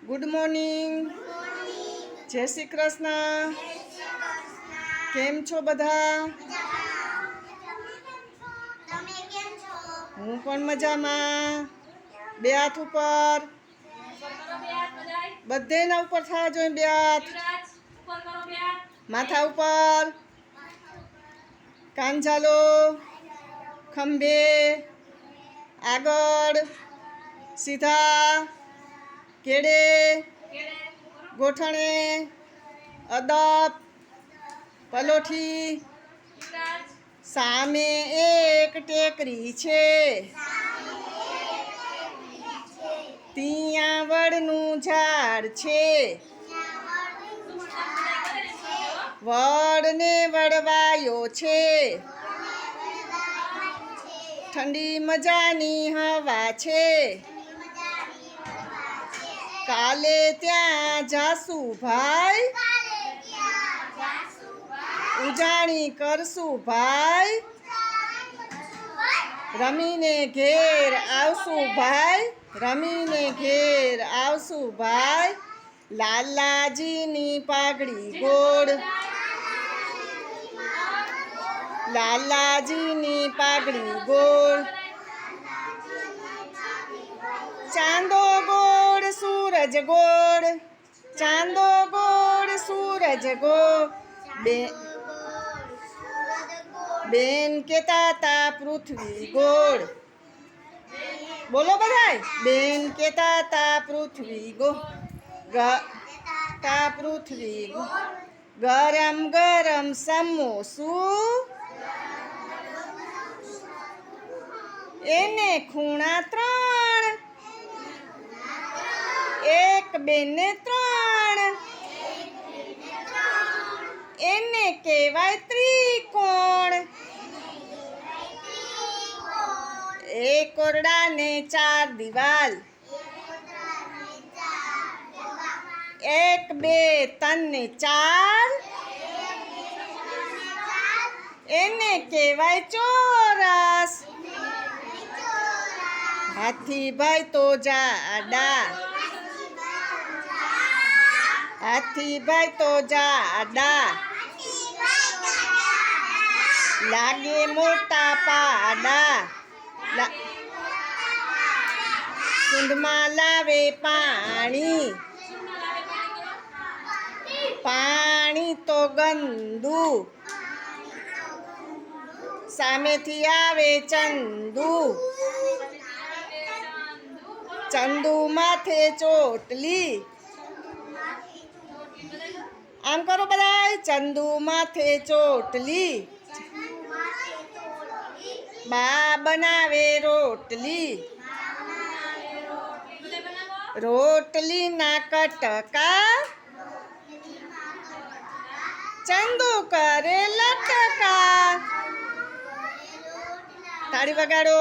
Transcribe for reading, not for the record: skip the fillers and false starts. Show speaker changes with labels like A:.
A: Good morning. જય શ્રી કૃષ્ણ. કેમ છો બધા? હું પણ મજામાં. બે હાથ ઉપર, બધેના ઉપર થવા જોઈએ. બે હાથ માથા ઉપર, કાન ઝાલો, ખંભે, આગળ, સીધા, કેડે, ગોઠણે, અદબ, પલોઠી. સામે એક ટેકરી છે, ત્યાં વડનું ઝાડ છે, વડને વડવાયો છે, ઠંડી મજાની હવા છે, કાલે ત્યાં જાસુ ભાઈ, ઉજાણી કરશું ભાઈ, રમીને ઘેર આવશું ભાઈ, રમીને ઘેર આવશું ભાઈ. લાલાજીની પાઘડી ગોળ, લાલાજીની પાઘડી ગોળ, ચાંદો ગોળ સૂરજ ગોળ, ચાંદો ગોળ સૂરજ ગોળ. બેન કેતા તા પૃથ્વી ગોળ. બોલો બધાય. બેન કેતા તા પૃથ્વી ગોળ, તા પૃથ્વી ગોળ. ગરમ ગરમ સમોસું, એને ખૂણા ત્રણ, એક બે ને ત્રણ, એને કહેવાય ત્રિકોણ. એક ઓરડાને ચાર દિવાલ, એક બે ત્રણ ને ચાર, એને કહેવાય ચોરસ. હાથીભાઈ તો જાડા, હાથીભાઈ તો જાડા, લાગે મોટા પાડા. સૂંઢમાં લાવે પાણી, પાણી તો ગંદુ, સામેથી આવે ચંદુ, ચંદુ માથે ચોટલી. આમ કરો બધાય. ચંદુ માથે ચોટલી, બા બનાવે રોટલી, રોટલી ના કટકા, ચંદુ કરે લટકા. તાળી વગાડો.